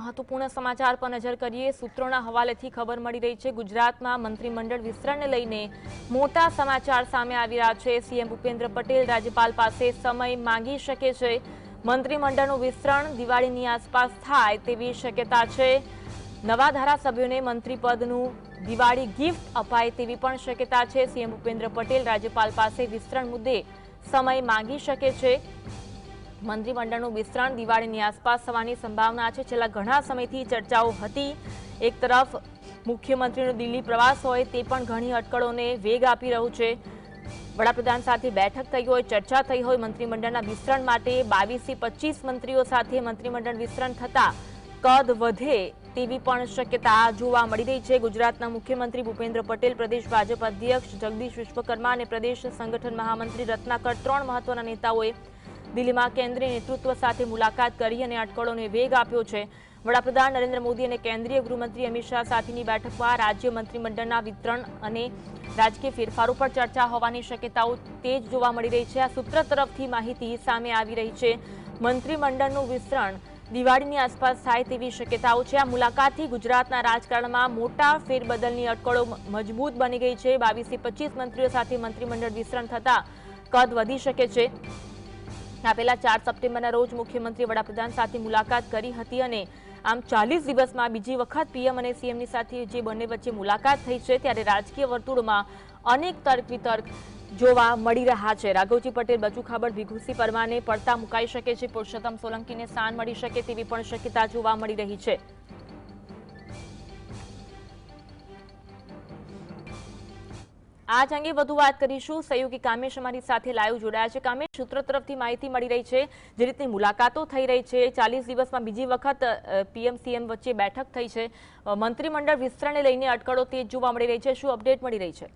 મહત્વપૂર્ણ સમાચાર પર નજર કરીએ। સૂત્રોના હવાલેથી ખબર મળી રહી છે ગુજરાતમાં મંત્રીમંડળ વિસ્તરણને લઈને મોટા સમાચાર સામે આવી રહ્યા છે। સીએમ ભૂપેન્દ્ર પટેલ રાજ્યપાલ પાસે સમય માંગી શકે છે। મંત્રીમંડળનું વિસ્તરણ દિવાળીની આસપાસ થાય તેવી શક્યતા છે। નવા ધારાસભ્યોને મંત્રીપદનું દિવાળી ગિફ્ટ અપાય તેવી પણ શક્યતા છે। સીએમ ભૂપેન્દ્ર પટેલ રાજ્યપાલ પાસે વિસ્તરણ મુદ્દે સમય માંગી શકે છે। મંત્રીમંડળનું વિસ્તરણ દિવાળીની આસપાસ થવાની સંભાવના છે। છેલ્લા ઘણા સમયથી ચર્ચાઓ હતી। એક તરફ મુખ્યમંત્રીનો દિલ્હી પ્રવાસ હોય તે પણ ઘણી અટકળોને વેગ આપી રહ્યું છે। વડાપ્રધાન સાથે બેઠક થઈ હોય, ચર્ચા થઈ હોય મંત્રીમંડળના વિસ્તરણ માટે 22 થી 25 મંત્રીઓ સાથે મંત્રીમંડળ વિસ્તરણ થતા કદ વધે તેવી પણ શક્યતા જોવા મળી રહી છે। ગુજરાતના મુખ્યમંત્રી ભૂપેન્દ્ર પટેલ, પ્રદેશ ભાજપ અધ્યક્ષ જગદીશ વિશ્વકર્મા અને પ્રદેશ સંગઠન મહામંત્રી રત્નાકર ત્રણ મહત્વના નેતાઓએ દિલ્હીમાં કેન્દ્રીય નેતૃત્વ સાથે મુલાકાત કરી અને અટકળોને વેગ આપ્યો છે। વડાપ્રધાન નરેન્દ્ર મોદી અને કેન્દ્રીય ગૃહમંત્રી અમિત શાહ સાથેની બેઠકમાં રાજ્ય મંત્રીમંડળના વિસ્તરણ અને રાજકીય ફેરફારો પર ચર્ચા હોવાની શક્યતાઓ તેજ જોવા મળી રહી છે। આ સૂત્ર તરફથી માહિતી સામે આવી રહી છે। મંત્રીમંડળનું વિસ્તરણ દિવાળીની આસપાસ થાય તેવી શક્યતાઓ છે। આ મુલાકાતથી ગુજરાતના રાજકારણમાં મોટા ફેરબદલની અટકળો મજબૂત બની ગઈ છે। 22 થી 25 મંત્રીઓ સાથે મંત્રીમંડળ વિસ્તરણ થતા કદ વધી શકે છે। આ પહેલા 4 સપ્ટેમ્બરના રોજ મુખ્યમંત્રી વડાપ્રધાન સાથે મુલાકાત કરી હતી અને આમ 40 દિવસમાં બીજી વખત પીએમ અને સીએમની સાથે જે બંને વચ્ચે મુલાકાત થઈ છે ત્યારે રાજકીય વર્તુળમાં અનેક તર્ક વિતર્ક જોવા મળી રહ્યા છે। રાઘવજી પટેલ, બચુ ખાબડ, ભીખુસિંહ પરમારને પડતા મુકાઈ શકે છે। પુરુષોત્તમ સોલંકીને સ્થાન મળી શકે તેવી પણ શક્યતા જોવા મળી રહી છે। આજ અંગે વધુ વાત કરીશું। સહયોગી કામેશ અમારી સાથે લાઈવ જોડાયા છે। કામેશ, સૂત્રો તરફથી માહિતી મળી રહી છે જે રીતની મુલાકાતો થઈ રહી છે, 40 દિવસમાં બીજી વખત પીએમ સીએમ વચ્ચે બેઠક થઈ છે, મંત્રીમંડળ વિસ્તરણને લઈને અટકળો તેજ જોવા મળી રહી છે, શું અપડેટ મળી રહી છે?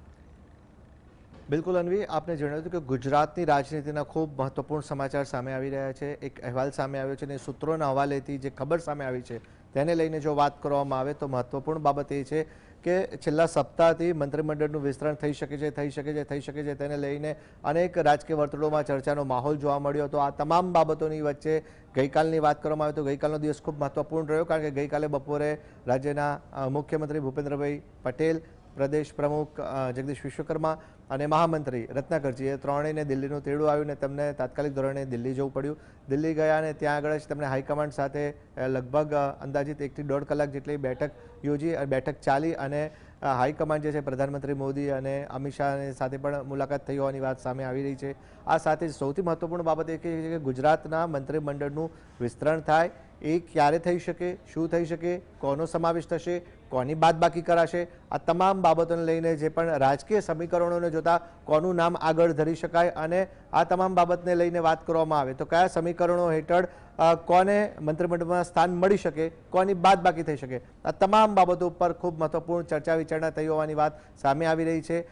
બિલકુલ અન્વી, આપને જણાવ્યું કે ગુજરાતની રાજનીતિના ખૂબ મહત્વપૂર્ણ સમાચાર સામે આવી રહ્યા છે। એક અહેવાલ સામે આવ્યો છે અને સૂત્રોના હવાલેથી જે ખબર સામે આવી છે તેને લઈને જો વાત કરવામાં આવે તો મહત્વપૂર્ણ બાબત એ છે કે છેલ્લા સપ્તાહથી મંત્રીમંડળનું વિસ્તરણ થઈ શકે છે તેને લઈને અનેક રાજકીય વર્તુળોમાં ચર્ચાનો માહોલ જોવા મળ્યો હતો। આ તમામ બાબતોની વચ્ચે ગઈકાલની વાત કરવામાં આવે તો ગઈકાલનો દિવસ ખૂબ મહત્વપૂર્ણ રહ્યો, કારણ કે ગઈકાલે બપોરે રાજ્યના મુખ્યમંત્રી ભૂપેન્દ્રભાઈ પટેલ, પ્રદેશ પ્રમુખ જગદીશ વિશ્વકર્મા અને મહામંત્રી રત્નાકરજી એ ત્રણેયને દિલ્હીનું તેડું આવ્યું અને તેમને તાત્કાલિક ધોરણે દિલ્હી જવું પડ્યું। દિલ્હી ગયા અને ત્યાં આગળ જ તેમણે હાઈકમાન્ડ સાથે લગભગ અંદાજિત 1 થી 1.5 કલાક જેટલી બેઠક યોજી, બેઠક ચાલી અને હાઈકમાન્ડ જે છે પ્રધાનમંત્રી મોદી અને અમિત શાહ સાથે પણ મુલાકાત થઈ હોવાની વાત સામે આવી રહી છે। આ સાથે સૌથી મહત્વપૂર્ણ બાબત એ છે કે ગુજરાતના મંત્રીમંડળનું વિસ્તરણ થાય એ ક્યારે થઈ શકે, શું થઈ શકે, કોનો સમાવેશ થશે, કોની બાદબાકી કરાશે, આ તમામ બાબતોને લઈને જે પણ રાજકીય સમીકરણોને જોતા કોનું નામ આગળ ધરી શકાય અને આ તમામ બાબતને લઈને વાત કરવામાં આવે તો કયા સમીકરણો હેઠળ કોને મંત્રીમંડળમાં સ્થાન મળી શકે, કોની બાદબાકી થઈ શકે, આ તમામ બાબતો ઉપર ખૂબ મહત્વપૂર્ણ ચર્ચા વિચારણા થઈ હોવાની વાત સામે આવી રહી છે।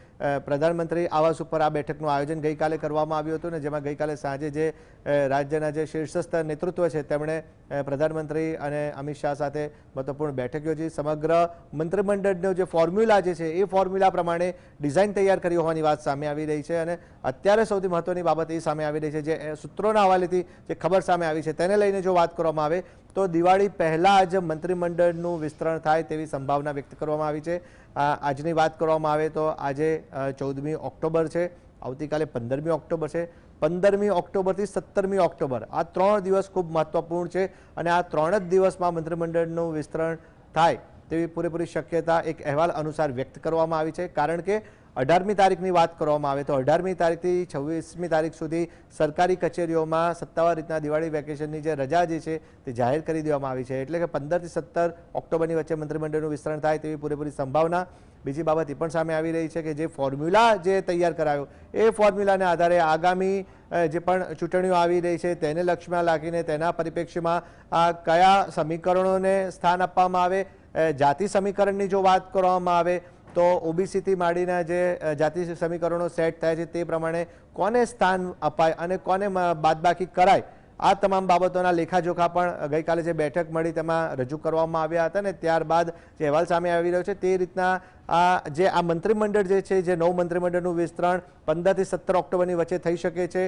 પ્રધાનમંત્રી આવાસ ઉપર આ બેઠકનું આયોજન ગઈકાલે કરવામાં આવ્યું હતું ને જેમાં ગઈકાલે સાંજે જે રાજ્યના જે શીર્ષસ્થ નેતૃત્વ છે તેમણે પ્રધાનમંત્રી અને અમિત શાહ સાથે મહત્વપૂર્ણ બેઠક યોજી। સમગ્ર મંત્રીમંડળનો જે ફોર્મ્યુલા જે છે એ ફોર્મ્યુલા પ્રમાણે ડિઝાઇન તૈયાર કરી હોવાની વાત સામે આવી રહી છે અને અત્યારે સૌથી મહત્વની બાબત એ સામે આવી રહી છે જે સૂત્રોના હવાલેથી જે ખબર સામે આવી છે તેને લઈને જો વાત કરવામાં આવે તો દિવાળી પહેલા જ મંત્રીમંડળનું વિસ્તરણ થાય તેવી સંભાવના વ્યક્ત કરવામાં આવી છે। આજની વાત કરવામાં આવે તો આજે 14મી ઓક્ટોબર છે, આવતીકાલે 15મી ઓક્ટોબર છે, 15મી ઓક્ટોબરથી 17મી ઓક્ટોબર આ 3 દિવસ ખૂબ મહત્વપૂર્ણ છે અને આ 3 જ દિવસમાં મંત્રીમંડળનું વિસ્તરણ થાય તેવી પૂરેપૂરી શક્યતા એક અહેવાલ અનુસાર વ્યક્ત કરવામાં આવી છે। કારણ કે 18મી તારીખની વાત કરવામાં આવે તો 18મી તારીખથી 26મી તારીખ સુધી સરકારી કચેરીઓમાં સત્તાવાર રીતના દિવાળી વેકેશનની જે રજા જે છે તે જાહેર કરી દેવામાં આવી છે, એટલે કે 15 થી 17 ઓક્ટોબરની વચ્ચે મંત્રીમંડળનું વિસ્તરણ થાય તેવી પૂરેપૂરી સંભાવના। બીજી બાબત એ પણ સામે આવી રહી છે કે જે ફોર્મ્યુલા જે તૈયાર કરાયો એ ફોર્મ્યુલાને આધારે આગામી જે પણ ચૂંટણીઓ આવી રહી છે તેને લક્ષ્યમાં રાખીને તેના પરિપ્રેક્ષ્યમાં કયા સમીકરણોને સ્થાન આપવામાં આવે, જાતિ સમીકરણની જો વાત કરવામાં આવે તો ઓબીસીથી માંડીને જે જાતિ સમીકરણો સેટ થાય છે તે પ્રમાણે કોને સ્થાન અપાય અને કોને બાદબાકી કરાય આ તમામ બાબતોના લેખાજોખા પણ ગઈકાલે જે બેઠક મળી તેમાં રજૂ કરવામાં આવ્યા હતા અને ત્યારબાદ જે અહેવાલ સામે આવી રહ્યો છે તે રીતના જે આ મંત્રીમંડળ જે છે જે નવું મંત્રીમંડળનું વિસ્તરણ 15 થી 17 ઓક્ટોબરની વચ્ચે થઈ શકે છે।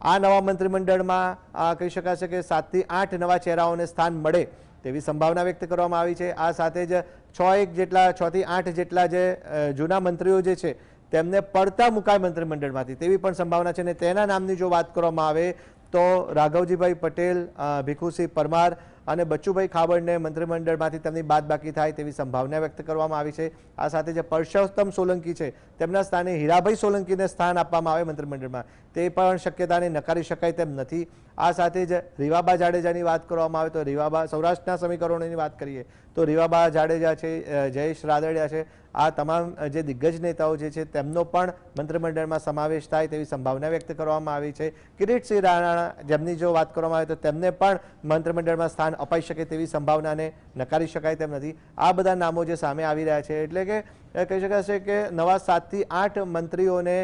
આ નવા મંત્રીમંડળમાં કહી શકાશે કે 7 થી 8 નવા ચહેરાઓને સ્થાન મળે તેવી સંભાવના વ્યક્ત કરવામાં આવી છે. આ સાથે જ 6 થી 8 જેટલા જે જૂના મંત્રીઓ જે છે તેમને પડતા મુકાય મંત્રીમંડળમાંથી તેવી પણ સંભાવના છે. અને તેના નામની જો વાત કરવામાં આવે તો રાઘવજીભાઈ પટેલ, ભીખુસિંહ પરમાર અને બચ્ચુભાઈ ખાબડને મંત્રીમંડળમાંથી તેમની બાદબાકી થાય તેવી સંભાવના વ્યક્ત કરવામાં આવી છે. આ સાથે જે પરસોત્તમ સોલંકી છે તેમના સ્થાને હીરાભાઈ સોલંકીને સ્થાન આપવામાં આવે મંત્રીમંડળમાં તે પણ શક્યતાને નકારી શકાય તેમ નથી. આ સાથે જ રીવાબા જાડેજાની વાત કરવામાં આવે તો રીવાબા, સૌરાષ્ટ્રના સમીકરણોની વાત કરીએ તો રીવાબા જાડેજા છે, જયેશ રાદડિયા છે, આ તમામ જે દિગ્ગજ નેતાઓ જે છે તેમનો પણ મંત્રીમંડળમાં સમાવેશ થાય તેવી સંભાવના વ્યક્ત કરવામાં આવી છે. કિરીટસિંહ રાણા જેમની જો વાત કરવામાં આવે તો તેમને પણ મંત્રીમંડળમાં સ્થાન અપાઈ શકે તેવી સંભાવનાને નકારી શકાય તેમ નથી. આ બધા નામો જે સામે આવી રહ્યા છે એટલે કે કહી શકાશે કે નવા 7 થી 8 મંત્રીઓને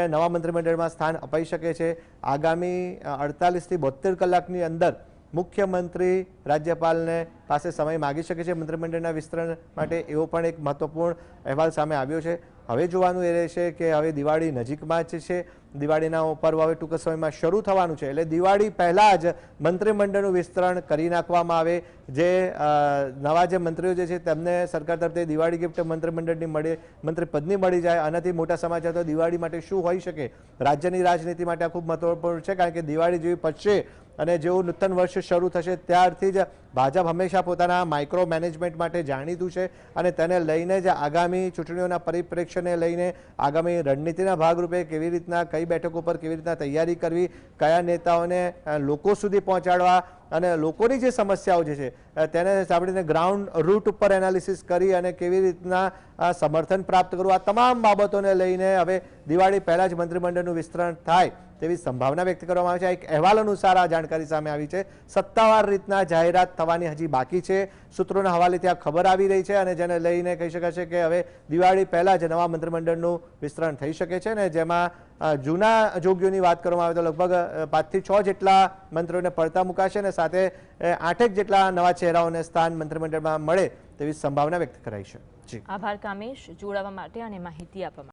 નવા મંત્રીમંડળમાં સ્થાન અપાઈ શકે છે. આગામી 48 થી 72 કલાકની અંદર મુખ્યમંત્રી રાજ્યપાલને પાસે સમય માગી શકે છે મંત્રીમંડળના વિસ્તરણ માટે, એવો પણ એક મહત્વપૂર્ણ અહેવાલ સામે આવ્યો છે. હવે જોવાનું એ રહેશે કે હવે દિવાળી નજીકમાં જ છે, દિવાળીના પર્વ હવે ટૂંક સમયમાં શરૂ થવાનું છે એટલે દિવાળી પહેલાં જ મંત્રીમંડળનું વિસ્તરણ કરી નાખવામાં આવે. જે નવા જે મંત્રીઓ જે છે તેમને સરકાર તરફથી દિવાળી ગિફ્ટ મંત્રીમંડળની મંત્રીપદની મળી જાય. આનાથી મોટા સમાચાર તો દિવાળી માટે શું હોઈ શકે, રાજ્યની રાજનીતિ માટે આ ખૂબ મહત્વપૂર્ણ છે. કારણ કે દિવાળી જેવી પછશે અને જેવું નૂતન વર્ષ શરૂ થશે ત્યારથી જ ભાજપ હંમેશા પોતાના માઇક્રો મેનેજમેન્ટ માટે જાણીતું છે અને તેને લઈને જ આગામી ચૂંટણીઓના પરિપ્રેક્ષ્યને લઈને આગામી રણનીતિના ભાગરૂપે કેવી રીતના કઈ બેઠકો પર કેવી રીતના તૈયારી કરવી, કયા નેતાઓને લોકો સુધી પહોંચાડવા અને લોકોની જે સમસ્યાઓ જે છે તેને સાંભળીને ગ્રાઉન્ડ રૂટ ઉપર એનાલિસિસ કરી અને કેવી રીતના સમર્થન પ્રાપ્ત કરવું, આ તમામ બાબતોને લઈને હવે દિવાળી પહેલાં જ મંત્રીમંડળનું વિસ્તરણ થાય તેવી સંભાવના વ્યક્ત કરવામાં આવી છે. એક અહેવાલ અનુસાર આ જાણકારી સામે આવી છે. સત્તાવાર રીતના જાહેરાત થવાની હજી બાકી છે. સૂત્રોના હવાલેથી આ ખબર આવી રહી છે અને જેને લઈને કહી શકાશે કે હવે દિવાળી પહેલાં જ નવા મંત્રીમંડળનું વિસ્તરણ થઈ શકે છે ને જેમાં જૂના જોગીઓની વાત કરવામાં આવે તો લગભગ 5 થી 6 જેટલા મંત્રીઓને પડતા મુકાશે અને સાથે 8 જેટલા નવા ચહેરાઓને સ્થાન મંત્રીમંડળમાં મળે તેવી સંભાવના વ્યક્ત કરાઈ છે. આભાર કામેશ, જોડાવા માટે અને માહિતી આપવા માટે.